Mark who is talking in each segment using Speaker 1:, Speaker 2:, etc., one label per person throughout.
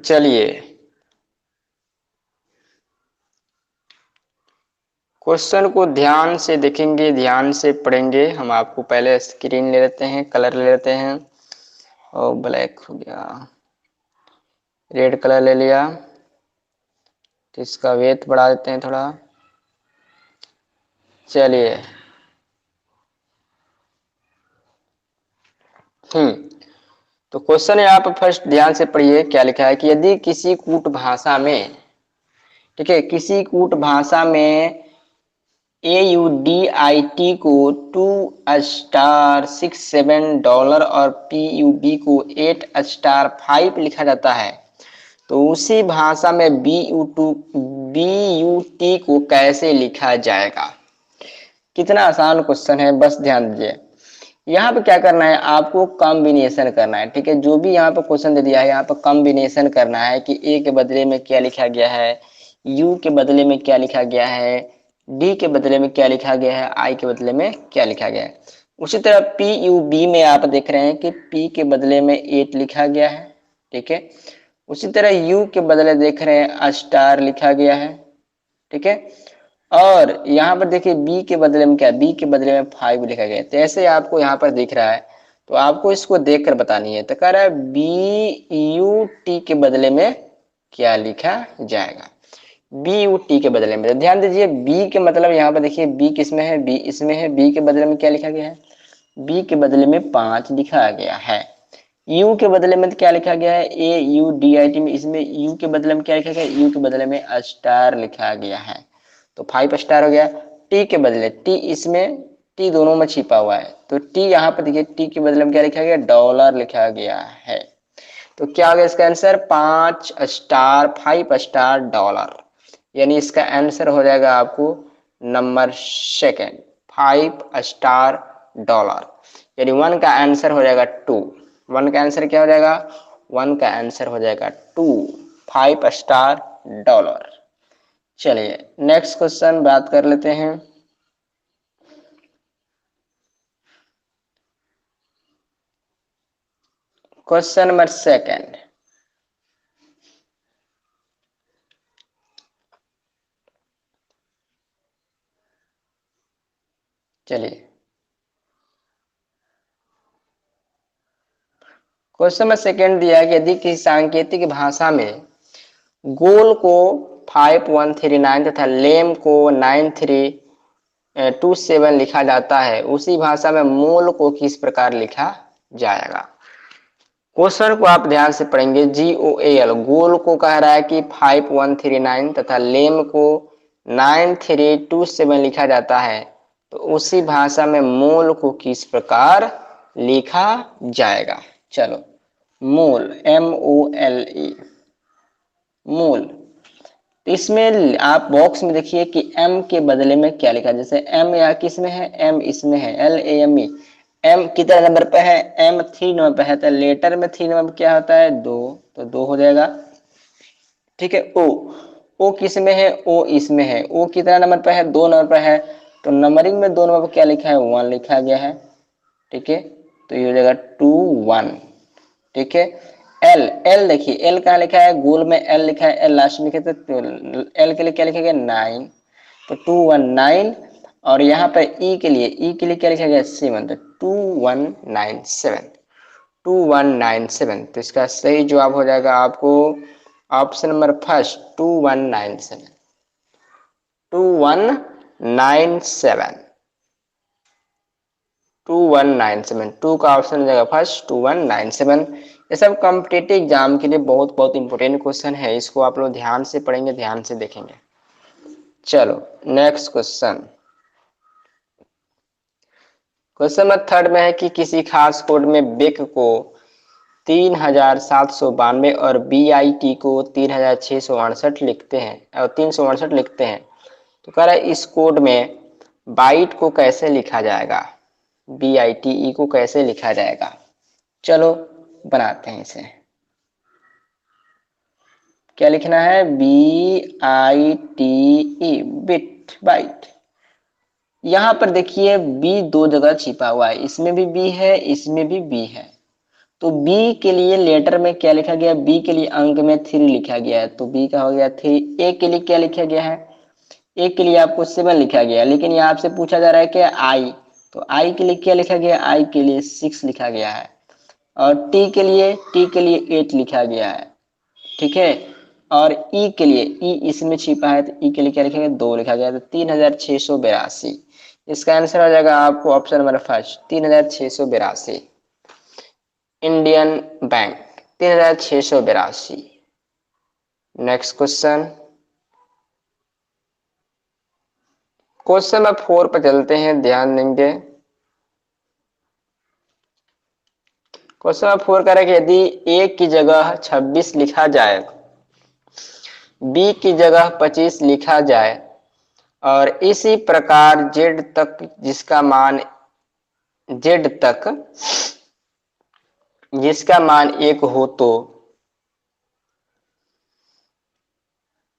Speaker 1: चलिए क्वेश्चन को ध्यान से देखेंगे, ध्यान से पढ़ेंगे। हम आपको पहले स्क्रीन ले लेते हैं, कलर ले लेते हैं। और ब्लैक हो गया, रेड कलर ले लिया। तो इसका वेट बढ़ा देते हैं थोड़ा। चलिए तो क्वेश्चन है, आप फर्स्ट ध्यान से पढ़िए क्या लिखा है कि यदि किसी कूट भाषा में, ठीक है, किसी कूट भाषा में AUDIT को $2*67 और PUB को $8*5 लिखा जाता है, तो उसी भाषा में BUT को कैसे लिखा जाएगा। कितना आसान क्वेश्चन है, बस ध्यान दीजिए। यहाँ पे क्या करना है, आपको कॉम्बिनेशन करना है, ठीक है। जो भी यहाँ पे क्वेश्चन दे दिया है, यहाँ पे कॉम्बिनेशन करना है कि ए के बदले में क्या लिखा गया है, यू के बदले में क्या लिखा गया है, डी के बदले में क्या लिखा गया है, आई के बदले में क्या लिखा गया है। उसी तरह PUB में आप देख रहे हैं कि P के बदले में 8 लिखा गया है, ठीक है। उसी तरह U के बदले देख रहे हैं स्टार लिखा गया है, ठीक है। और यहाँ पर देखिए बी के बदले में क्या, बी के बदले में 5 लिखा गया है। तो ऐसे आपको यहाँ पर दिख रहा है, तो आपको इसको देखकर बतानी है। तो कह रहा है BUT के बदले में क्या लिखा जाएगा, BUT के बदले में। तो ध्यान दीजिए, बी के मतलब यहाँ पर देखिए बी किसमें है, बी इसमें है। बी के बदले में क्या लिखा गया है, बी के बदले में 5 लिखा गया है। यू के बदले में क्या लिखा गया है, AUDIT में, इसमें यू के बदले में क्या लिखा गया है, यू के बदले में स्टार लिखा गया है, तो 5 स्टार हो गया। टी के बदले, टी इसमें, टी दोनों में छिपा हुआ है, तो टी यहाँ पर देखिए टी के बदले में क्या लिखा गया, डॉलर लिखा गया है। तो क्या हो गया इसका आंसर, 5*5 $, यानी इसका आंसर हो जाएगा आपको नंबर सेकेंड, $5, यानी 1 का आंसर हो जाएगा 2। 1 का आंसर क्या हो जाएगा, 1 का आंसर हो जाएगा 2, $5। चलिए नेक्स्ट क्वेश्चन बात कर लेते हैं। क्वेश्चन नंबर सेकेंड, चलिए क्वेश्चन नंबर सेकेंड दिया है कि यदि किसी सांकेतिक भाषा में गोल को 5139 तथा लेम को 9327 लिखा जाता है, उसी भाषा में मोल को किस प्रकार लिखा जाएगा। क्वेश्चन को आप ध्यान से पढ़ेंगे। GOAL, गोल को कह रहा है कि 5139 तथा लेम को 9327 लिखा जाता है, तो उसी भाषा में मोल को किस प्रकार लिखा जाएगा। चलो मोल, MOLE, मोल। तो इसमें आप बॉक्स में देखिए कि M के बदले में क्या लिखा है। जैसे M या किस में है, M इसमें है, LAME। M कितना नंबर पे है, M 3 नंबर पे है, तो लेटर में 3 नंबर क्या होता है, 2, तो 2 हो जाएगा, ठीक है। O किस में है, O इसमें है, O कितना नंबर पे है, 2 नंबर पे है, तो नंबरिंग में 2 नंबर पे क्या लिखा है, 1 लिखा गया है, ठीक है। तो ये हो जाएगा 2 1, ठीक है। एल, एल देखिए एल कहाँ लिखा है, गोल में एल लिखा है, एल लास्ट में लिखे, तो एल के लिए क्या लिखा गया, 9, तो 219। और यहाँ पर ई के लिए, ई के लिए क्या लिखा गया, 7, तो 2197, 2197। तो इसका सही जवाब हो जाएगा आपको ऑप्शन नंबर फर्स्ट, 2197, 2197, 2197, 2 का ऑप्शन हो जाएगा फर्स्ट, 2197। ये सब कॉम्पिटेटिव एग्जाम के लिए बहुत बहुत इंपॉर्टेंट क्वेश्चन है, इसको आप लोग ध्यान से पढ़ेंगे, ध्यान से देखेंगे। चलो next question, question number third में है कि किसी खास कोड में बेक को 3792 और BIT को 3668 लिखते हैं और 368 लिखते हैं, तो कह रहा है इस कोड में बाइट को कैसे लिखा जाएगा, BITE को कैसे लिखा जाएगा। चलो बनाते हैं इसे। क्या लिखना है, BITE, बिट, बाइट। यहाँ पर देखिए बी दो जगह छिपा हुआ है, इसमें भी बी है, इसमें भी बी है। तो बी के लिए लेटर में क्या लिखा गया, बी के लिए अंक में 3 लिखा गया है, तो बी का हो गया 3। ए के लिए क्या लिखा गया है, ए के लिए आपको 7 लिखा गया है, लेकिन यहाँ आपसे पूछा जा रहा है कि आई, तो आई के लिए क्या लिखा गया, आई के लिए 6 लिखा गया है। और टी के लिए 8 लिखा गया है, ठीक है। और ई के लिए, ई इसमें छिपा है, तो ई के लिए क्या लिखा गया, 2 लिखा गया, तो 3682। इसका आंसर हो जाएगा आपको option number first, 3682। Indian bank 3682। Next question, question number 4 पर चलते हैं, ध्यान देंगे। क्वेश्चन नंबर 4 कह रहा है कि यदि ए की जगह 26 लिखा जाए, बी की जगह 25 लिखा जाए और इसी प्रकार जेड तक जिसका मान 1 हो, तो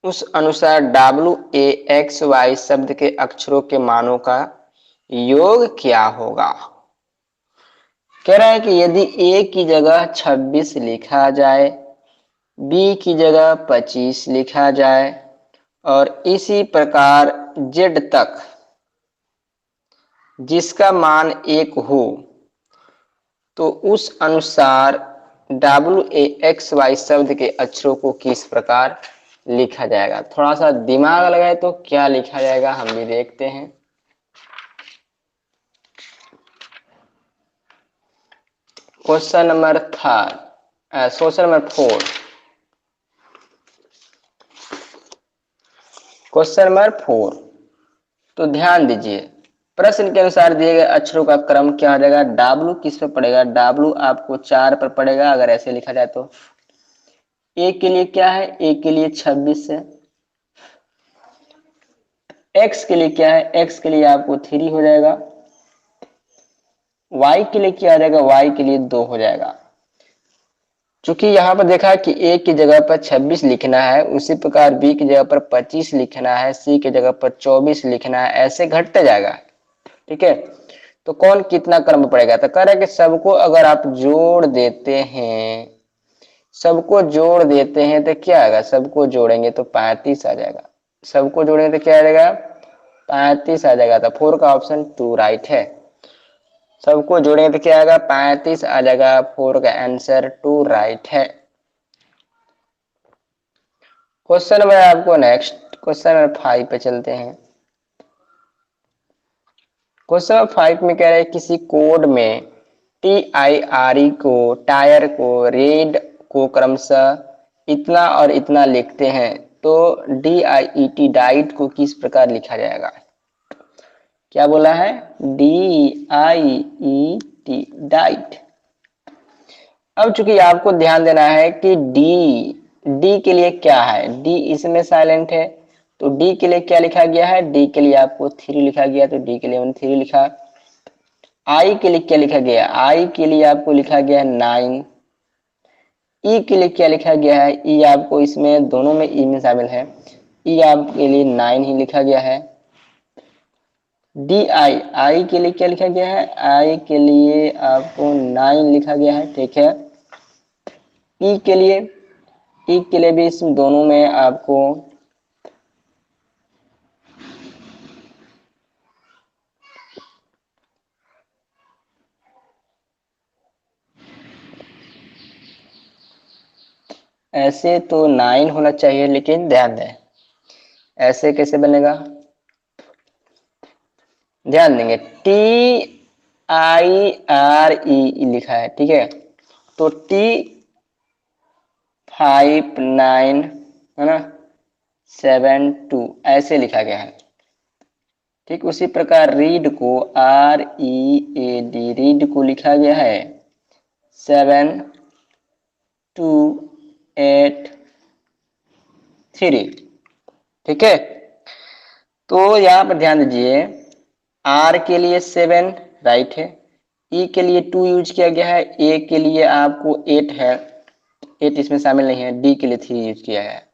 Speaker 1: उस अनुसार WAXY शब्द के अक्षरों के मानों का योग क्या होगा। कह रहा है कि यदि ए की जगह 26 लिखा जाए, बी की जगह 25 लिखा जाए और इसी प्रकार जेड तक जिसका मान 1 हो, तो उस अनुसार WAXY शब्द के अक्षरों को किस प्रकार लिखा जाएगा। थोड़ा सा दिमाग लगाए तो क्या लिखा जाएगा हम भी देखते हैं। क्वेश्चन नंबर 4, क्वेश्चन नंबर 4, तो ध्यान दीजिए, प्रश्न के अनुसार दिए गए अक्षरों का क्रम क्या हो जाएगा, W किस पे पड़ेगा, W आपको 4 पर पड़ेगा अगर ऐसे लिखा जाए तो। ए के लिए क्या है, ए के लिए 26 है। एक्स के लिए क्या है, एक्स के लिए आपको 3 हो जाएगा। वाई के लिए क्या आ जाएगा, वाई के लिए 2 हो जाएगा। चूंकि यहाँ पर देखा है कि ए की जगह पर 26 लिखना है, उसी प्रकार बी की जगह पर 25 लिखना है, सी की जगह पर 24 लिखना है, ऐसे घटते जाएगा, ठीक है। तो कौन कितना क्रम पड़ेगा, तो कह रहा है कि सबको अगर आप जोड़ देते हैं, सबको जोड़ देते हैं तो क्या आएगा, सबको जोड़ेंगे तो 35 आ जाएगा। सबको जोड़ेंगे तो क्या आ जाएगा, 35 आ जाएगा। तो 4 का ऑप्शन 2 राइट है। सबको जोड़ेंगे तो क्या आएगा, 35 आ जाएगा। 4 का आंसर 2 राइट है। क्वेश्चन नंबर आपको नेक्स्ट, क्वेश्चन नंबर 5 पे चलते हैं। क्वेश्चन नंबर 5 में कह रहे हैं किसी कोड में TIRE को, टायर को, रेड को क्रमशः इतना और इतना लिखते हैं, तो DIET डाइट को किस प्रकार लिखा जाएगा। क्या बोला है, DIET डाइट। अब चूंकि आपको ध्यान देना है कि डी के लिए क्या है, डी इसमें साइलेंट है, तो डी के लिए क्या लिखा गया है, डी के लिए आपको 3 लिखा गया, तो डी के लिए 3 लिखा। आई के लिए क्या लिखा गया, आई के लिए आपको लिखा गया है 9। ई के लिए क्या लिखा गया है, ई आपको इसमें दोनों में ई में शामिल है, ई आपके लिए 9 ही लिखा गया है। DI, आई के लिए क्या लिखा गया है, आई के लिए आपको 9 लिखा गया है, ठीक है। ई के लिए भी इस दोनों में आपको ऐसे तो 9 होना चाहिए, लेकिन ध्यान दें ऐसे कैसे बनेगा, ध्यान देंगे TIRE लिखा है, ठीक है। तो T59 है ना 72 ऐसे लिखा गया है, ठीक। उसी प्रकार रीड को READ, रीड को लिखा गया है 7283, ठीक है। तो यहाँ पर ध्यान दीजिए, R के लिए 7 राइट है, E के लिए 2 यूज किया गया है, A के लिए आपको 8 है, 8 इसमें शामिल नहीं है, D के लिए 3 यूज किया है।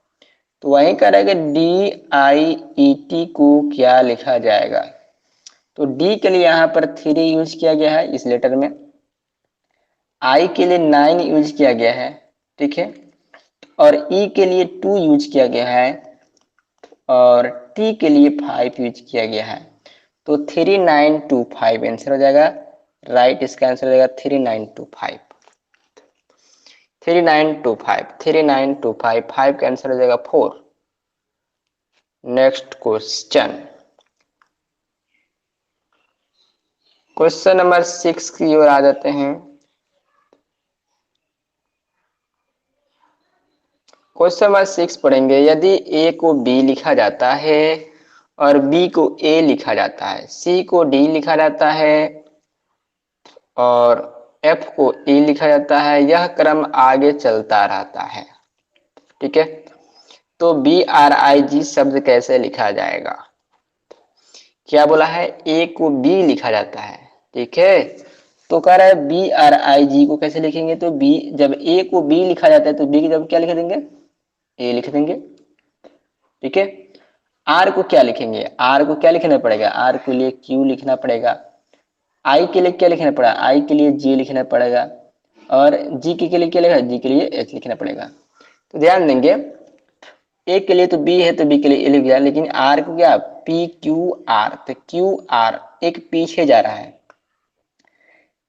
Speaker 1: तो वही कह रहा है कि DIET को क्या लिखा जाएगा, तो डी के लिए यहाँ पर 3 यूज किया गया है इस लेटर में, आई के लिए 9 यूज किया गया है, ठीक है, और ई के लिए 2 यूज किया गया है, और टी के लिए 5 यूज किया गया है। तो 3925 आंसर हो जाएगा, राइट इसका आंसर हो जाएगा 3925। 3925 3925 5 का आंसर हो जाएगा 4। नेक्स्ट क्वेश्चन, क्वेश्चन नंबर 6 की ओर आ जाते हैं। क्वेश्चन नंबर 6 पढ़ेंगे। यदि ए को बी लिखा जाता है और बी को ए लिखा जाता है, सी को डी लिखा जाता है और एफ को ई लिखा जाता है, यह क्रम आगे चलता रहता है, ठीक है, तो बी आर आई जी शब्द कैसे लिखा जाएगा? क्या बोला है? ए को बी लिखा जाता है, ठीक है, तो कह रहा है बी आर आई जी को कैसे लिखेंगे? तो बी, जब ए को बी लिखा जाता है तो बी की जब क्या लिख देंगे? ए लिख देंगे, ठीक है। आर को क्या लिखेंगे? आर को क्या लिखना पड़ेगा? आर के लिए क्यू लिखना पड़ेगा। आई के लिए क्या लिखना पड़ा? आई के लिए जी लिखना पड़ेगा, और जी के लिए क्या लिखा? जी के लिए एच लिखना पड़ेगा। तो ध्यान देंगे, ए के लिए तो बी है तो बी के लिए ए लिख दिया, लेकिन आर को क्या? पी क्यू आर, तो क्यू आर एक पीछे जा रहा है,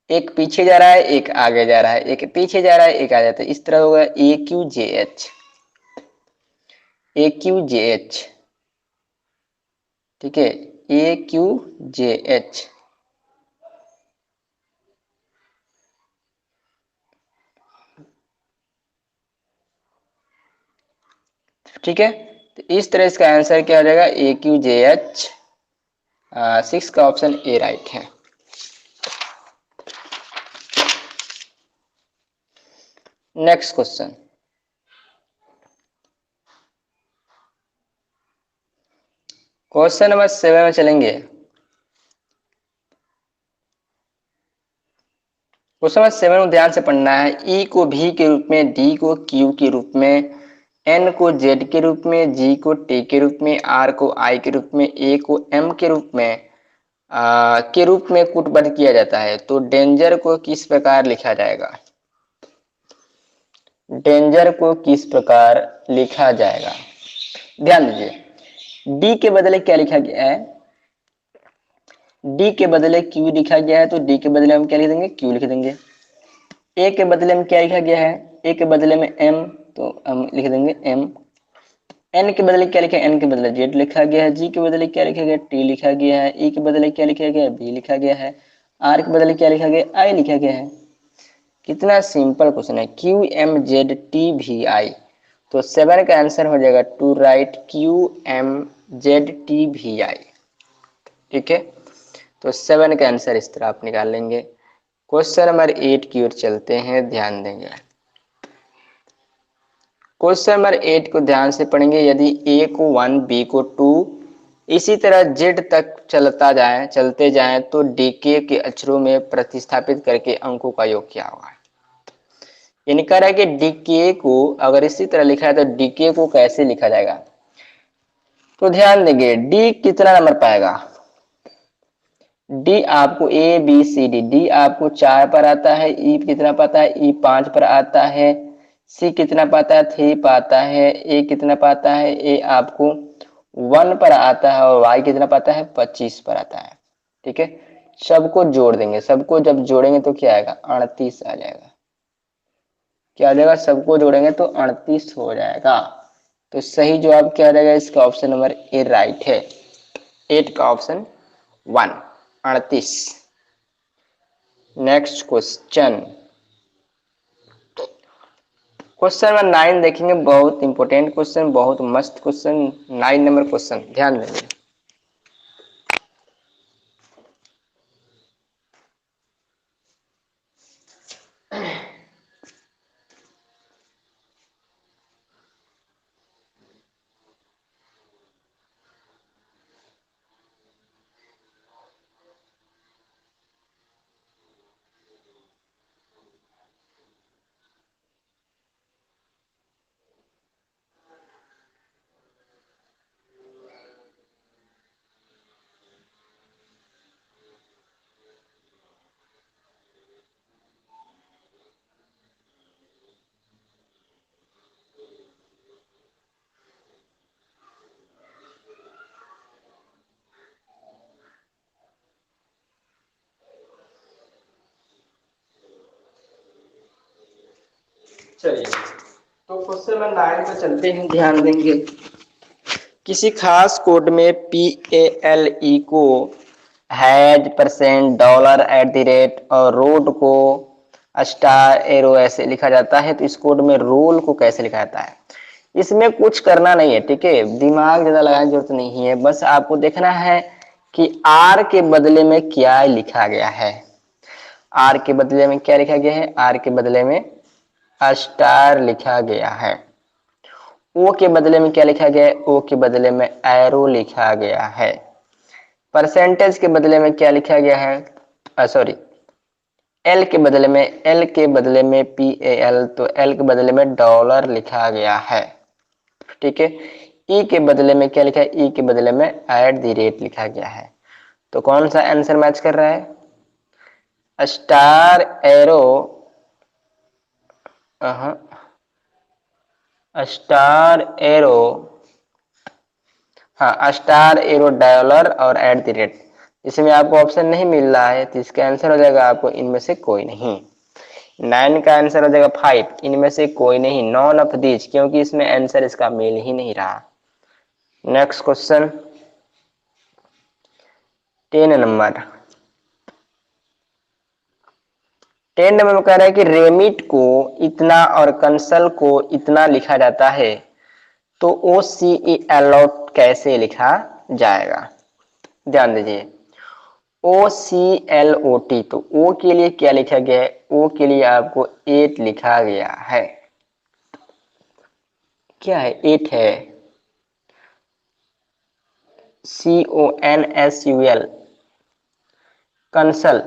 Speaker 1: एक पीछे जा रहा है, एक आगे जा रहा है, एक पीछे जा रहा है, एक आगे जाता है, इस तरह होगा ए क्यू जे एच, ए क्यू जे एच, ठीक है, ए क्यू जे एच। ठीक है, तो इस तरह इसका आंसर क्या हो जाएगा? ए क्यू जे एच। 6 का ऑप्शन ए राइट है। नेक्स्ट क्वेश्चन, क्वेश्चन नंबर 7 में चलेंगे। क्वेश्चन नंबर 7 में ध्यान से पढ़ना है। ई को भी के रूप में, डी को क्यू के रूप में, एन को जेड के रूप में, जी को टी के रूप में, आर को आई के रूप में, ए को एम के रूप में कूटबद्ध किया जाता है, तो डेंजर को किस प्रकार लिखा जाएगा? डेंजर को किस प्रकार लिखा जाएगा? ध्यान दीजिए, डी के बदले क्या लिखा गया है? डी के बदले क्यू लिखा गया है, तो डी के बदले हम क्या लिख देंगे? क्यू लिख देंगे। ए के बदले में क्या लिखा गया है? ए के बदले में एम, तो हम लिख देंगे एम। एन के बदले क्या लिखा है? एन के बदले जेड लिखा गया है। जी के बदले क्या लिखा गया? टी लिखा गया है। ई के बदले क्या लिखा गया? बी लिखा गया है। आर के बदले क्या लिखा गया? आई लिखा गया है। कितना सिंपल क्वेश्चन है, क्यू एम जेड टी भी आई। तो 7 का आंसर हो जाएगा two right Q M Z T भी आई, ठीक है, तो 7 का आंसर इस तरह आप निकाल लेंगे। क्वेश्चन नंबर 8 की ओर चलते हैं, ध्यान देंगे। क्वेश्चन नंबर 8 को ध्यान से पढ़ेंगे। यदि ए को 1 बी को 2 इसी तरह जेड तक चलते जाएं तो डीके के अक्षरों में प्रतिस्थापित करके अंकों का योग क्या होगा? यानी कह रहा है कि डीके को अगर इसी तरह लिखा है तो डीके को कैसे लिखा जाएगा? तो ध्यान देंगे, डी कितना नंबर पाएगा? डी आपको A B C D, D आपको 4 पर आता है, ई कितना पाता है? ई 5 पर आता है, सी कितना पाता है? 3 पाता है, ए कितना पाता है? ए आपको 1 पर आता है, और वाई कितना पाता है? 25 पर आता है, ठीक है। सबको जोड़ देंगे, सबको जब जोड़ेंगे तो क्या आएगा? 38 आ जाएगा। क्या आ जाएगा? सबको जोड़ेंगे तो 38 हो जाएगा। तो सही जवाब क्या आ जाएगा? इसका ऑप्शन नंबर ए राइट है, 8 का option 1, 38। Next question, question number 9 देखेंगे। बहुत इंपॉर्टेंट क्वेश्चन, बहुत मस्त क्वेश्चन, 9 नंबर क्वेश्चन, ध्यान देंगे। चलिए, तो क्वेश्चन नंबर 9 पे चलते हैं, ध्यान देंगे। किसी खास कोड में PALE को has percent dollar at the rate और रोड को स्टार एरो ऐसे लिखा जाता है, तो इस कोड में रोल को कैसे लिखा जाता है? इसमें कुछ करना नहीं है, ठीक है, दिमाग ज्यादा लगाने की जरूरत नहीं है, बस आपको देखना है कि आर के बदले में क्या लिखा गया है। आर के बदले में क्या लिखा गया है? आर के बदले में स्टार लिखा गया है। ओ के बदले में क्या लिखा गया है? ओ के बदले में एरो लिखा गया है। परसेंटेज के बदले में क्या लिखा गया है? सॉरी, एल के बदले में PAL, तो एल के बदले में डॉलर लिखा गया है, ठीक है। ई के बदले में क्या लिखा है? ई के बदले में एट द रेट लिखा गया है। तो कौन सा आंसर मैच कर रहा है? स्टार एरो, स्टार एरो, हाँ, स्टार एरो डॉलर और एट द रेट। इसमें आपको ऑप्शन नहीं मिल रहा है, तो इसका आंसर हो जाएगा आपको इनमें से कोई नहीं। 9 का आंसर हो जाएगा 5, इनमें से कोई नहीं, नॉन ऑफ दीज, क्योंकि इसमें आंसर इसका मिल ही नहीं रहा। Next question 10 number. 10 नंबर में कह रहा है कि रेमिट को इतना और कंसल को इतना लिखा जाता है, तो OCELOT कैसे लिखा जाएगा? ध्यान दीजिए, OCLOT, तो O के लिए क्या लिखा गया है? O के लिए आपको 8 लिखा गया है। क्या है? 8 है, CONSUL, कंसल।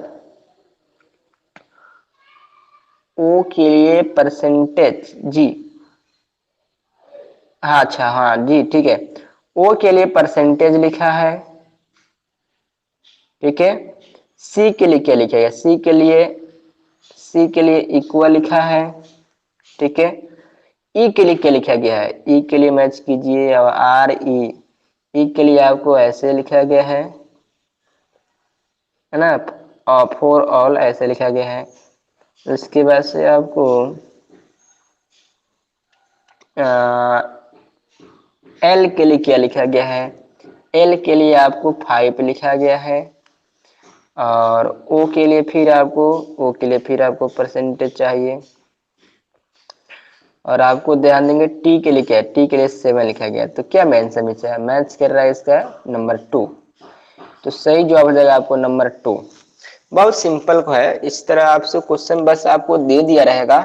Speaker 1: ओ के लिए परसेंटेज जी, हाँ, अच्छा, हाँ जी, ठीक है। ओ के लिए परसेंटेज लिखा है, ठीक है। सी के लिए क्या लिखेगा? सी के लिए इक्वल लिखा है, ठीक है। ई के लिए क्या लिखा गया है? ई के लिए मैच कीजिए, और ई के लिए आपको ऐसे लिखा गया है ना, फॉर ऑल ऐसे लिखा गया है। उसके बाद से आपको एल के लिए क्या लिखा गया है? एल के लिए आपको 5 लिखा गया है, और ओ के लिए फिर आपको परसेंटेज चाहिए, और आपको ध्यान देंगे टी के लिए क्या है? टी के लिए 7 लिखा गया। तो क्या मैच कर रहा है इसका नंबर 2, तो सही जवाब हो जाएगा आपको नंबर 2। बहुत सिंपल है, इस तरह आपसे क्वेश्चन बस आपको दे दिया रहेगा,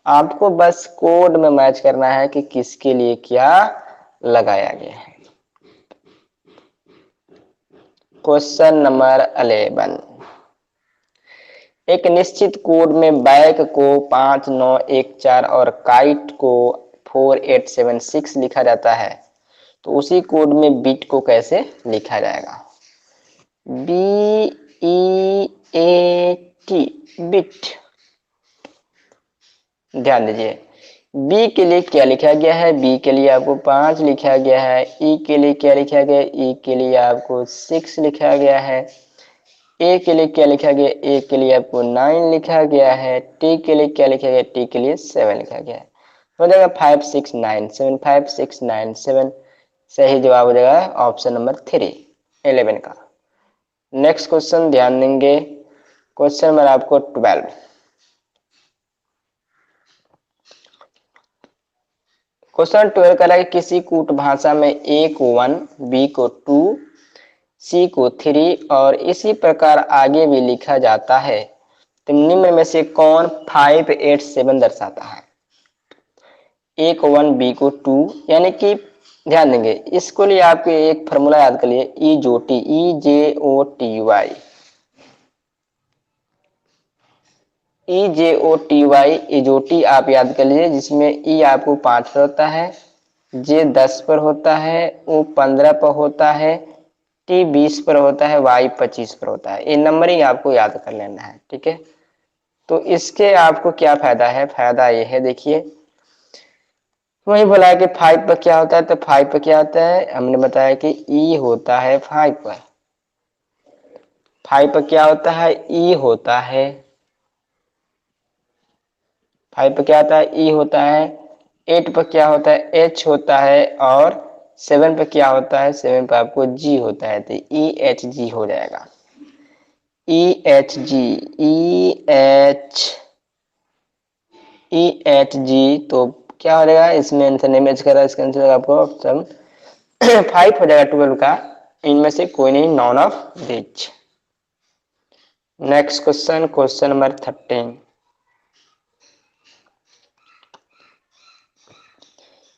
Speaker 1: आपको बस कोड में मैच करना है कि किसके लिए क्या लगाया गया है। Question number 11। एक निश्चित कोड में बैक को 5914 और काइट को 4876 लिखा जाता है, तो उसी कोड में बिट को कैसे लिखा जाएगा? BEAT, bit. ध्यान दीजिए, बी के लिए क्या लिखा गया है? बी के लिए आपको 5 लिखा गया है। ई के लिए क्या लिखा गया? ई के लिए आपको 6 लिखा गया है। ए के लिए क्या लिखा गया? ए के लिए आपको 9 लिखा गया है। टी के लिए क्या लिखा गया? टी के लिए 7 लिखा गया है। हो जाएगा 5697, 5697। सही जवाब हो जाएगा ऑप्शन नंबर 3, 11 का। नेक्स्ट क्वेश्चन ध्यान देंगे, क्वेश्चन नंबर आपको 12। क्वेश्चन 12 कह रहा है कि किसी कूट भाषा में ए को 1, बी को 2, सी को 3 और इसी प्रकार आगे भी लिखा जाता है, तो निम्न में से कौन 587 दर्शाता है? ए को 1, बी को 2, यानी कि ध्यान देंगे, इसको लिए आपके एक फॉर्मूला याद कर लिए, EJOTY, EJOTY, इजोटी आप याद कर लीजिए, जिसमें ई आपको 5 पर होता है, जे 10 पर होता है, ओ 15 पर होता है, टी 20 पर होता है, वाई 25 पर होता है। ये नंबरिंग आपको याद कर लेना है, ठीक है। तो इसके आपको क्या फायदा है? फायदा ये है, देखिए, वही बोला है कि 5 पर क्या होता है, तो 5 पर क्या होता है, हमने बताया कि ई होता है 5 पर। 5 पर क्या होता है? ई होता है 5 पे क्या होता है? ई होता है। 8 पे क्या होता है? एच होता है। और 7 पे क्या होता है? 7 पे आपको जी होता है, तो ई एच जी हो जाएगा। E H G, H E H G. तो क्या हो जाएगा? इसमें आंसर नहीं मैच कर रहा है, इसका आंसर आपको ऑप्शन 5 हो जाएगा 12 का। इनमें से कोई नहीं, none of these. Next question, question number 13।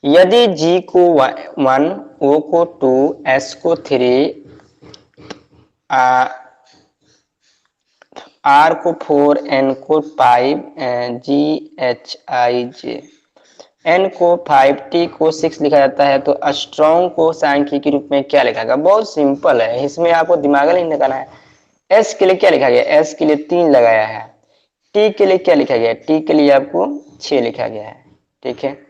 Speaker 1: यदि G को 1, O को 2, S को 3, R को 4, N को 5, G H I J, N को 5, T को 6 लिखा जाता है, तो स्ट्रॉन्ग को सांख्यिकी रूप में क्या लिखा गया? बहुत सिंपल है, इसमें आपको दिमाग नहीं लगाना है। S के लिए क्या लिखा गया? S के लिए 3 लगाया है। T के लिए क्या लिखा गया? T के लिए आपको 6 लिखा गया है। ठीक है।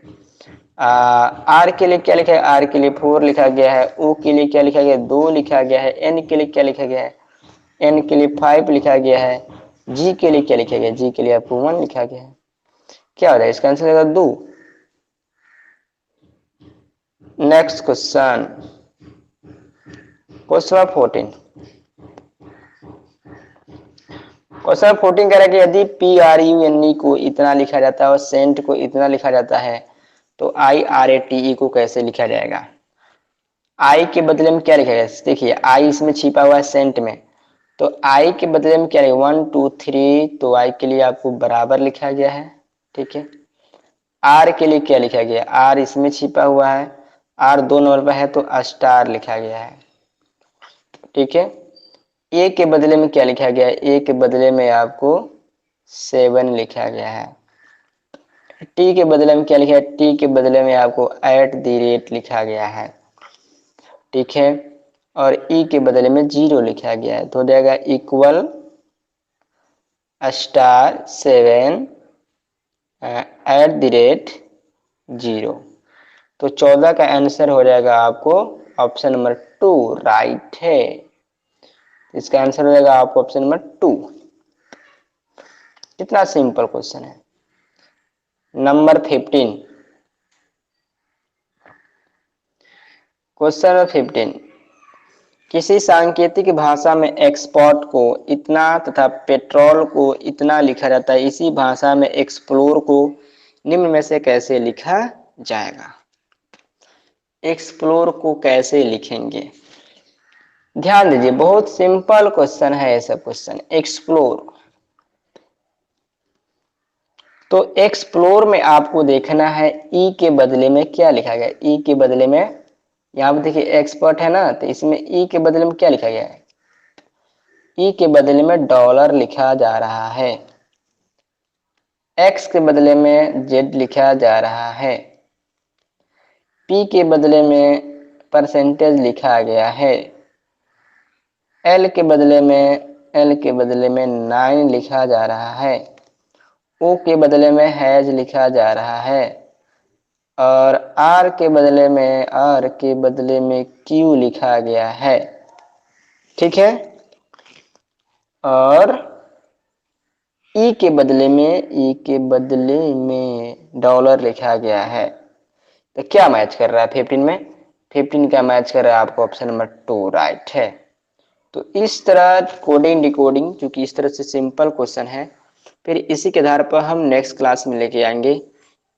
Speaker 1: आर के लिए क्या लिखा है? आर के लिए 4 लिखा गया है। ओ के लिए क्या लिखा गया? 2 लिखा गया है। एन के लिए क्या लिखा गया है? एन के लिए 5 लिखा गया है। जी के लिए क्या लिखा गया? जी के लिए आपको 1 लिखा गया है। क्या हो जाएगा? इसका आंसर होगा 2। Next question, question 14। क्वेश्चन 14 कह रहा है कि यदि PRUNE को इतना लिखा जाता है और सेंट को इतना लिखा जाता है, तो IRATE को कैसे लिखा जाएगा? आई के बदले में क्या लिखा गया? देखिए आई इसमें छिपा हुआ है सेंट में, तो आई के बदले में क्या है? 1 2 3, तो आई के लिए आपको बराबर लिखा गया है। ठीक है। आर के लिए क्या लिखा गया? आर इसमें छिपा हुआ है, आर 2 नंबर पर है, तो स्टार लिखा गया है। ठीक है। ए के बदले में क्या लिखा गया है? ए के बदले में आपको 7 लिखा गया है। टी के बदले में क्या लिखा है? टी के बदले में आपको @ लिखा गया है। ठीक है। और ई के बदले में 0 लिखा गया है, तो हो जाएगा इक्वल *7 @0। तो 14 का आंसर हो जाएगा आपको ऑप्शन नंबर 2 राइट है। इसका आंसर हो जाएगा आपको ऑप्शन नंबर 2। कितना सिंपल क्वेश्चन है। Number 15, question number 15। किसी सांकेतिक भाषा में एक्सपोर्ट को इतना तथा पेट्रोल को इतना लिखा जाता है, इसी भाषा में एक्सप्लोर को निम्न में से कैसे लिखा जाएगा? एक्सप्लोर को कैसे लिखेंगे? ध्यान दीजिए, बहुत सिंपल क्वेश्चन है ऐसा क्वेश्चन। एक्सप्लोर, तो एक्सप्लोर में आपको देखना है ई के बदले में क्या लिखा गया। ई के बदले में यहाँ पे देखिए एक्सपर्ट है ना, तो इसमें ई के बदले में क्या लिखा गया है? ई के बदले में डॉलर लिखा जा रहा है। एक्स के बदले में जेड लिखा जा रहा है। पी के बदले में परसेंटेज लिखा गया है। एल के बदले में 9 लिखा जा रहा है। ओ के बदले में हैज लिखा जा रहा है। और आर के बदले में क्यू लिखा गया है। ठीक है। और ई के बदले में डॉलर लिखा गया है। तो क्या मैच कर रहा है 15 में? 15 का मैच कर रहा है आपको ऑप्शन नंबर 2 राइट है। तो इस तरह कोडिंग डिकोडिंग, क्योंकि इस तरह से सिंपल क्वेश्चन है, फिर इसी के आधार पर हम नेक्स्ट क्लास में लेके आएंगे।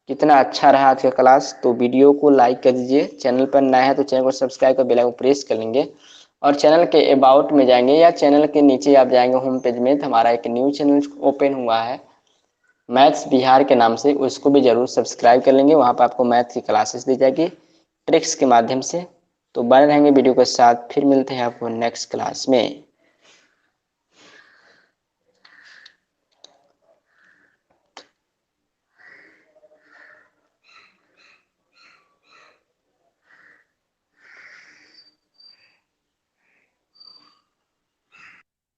Speaker 1: कितना अच्छा रहा आज का क्लास, तो वीडियो को लाइक कर दीजिए। चैनल पर नया है तो चैनल को सब्सक्राइब कर बेल आइकन प्रेस कर लेंगे, और चैनल के अबाउट में जाएंगे या चैनल के नीचे आप जाएंगे होम पेज में, तो हमारा एक न्यू चैनल ओपन हुआ है मैथ्स बिहार के नाम से, उसको भी जरूर सब्सक्राइब कर लेंगे। वहाँ पर आपको मैथ की क्लासेस दी जाएगी ट्रिक्स के माध्यम से। तो बने रहेंगे वीडियो के साथ, फिर मिलते हैं आपको नेक्स्ट क्लास में।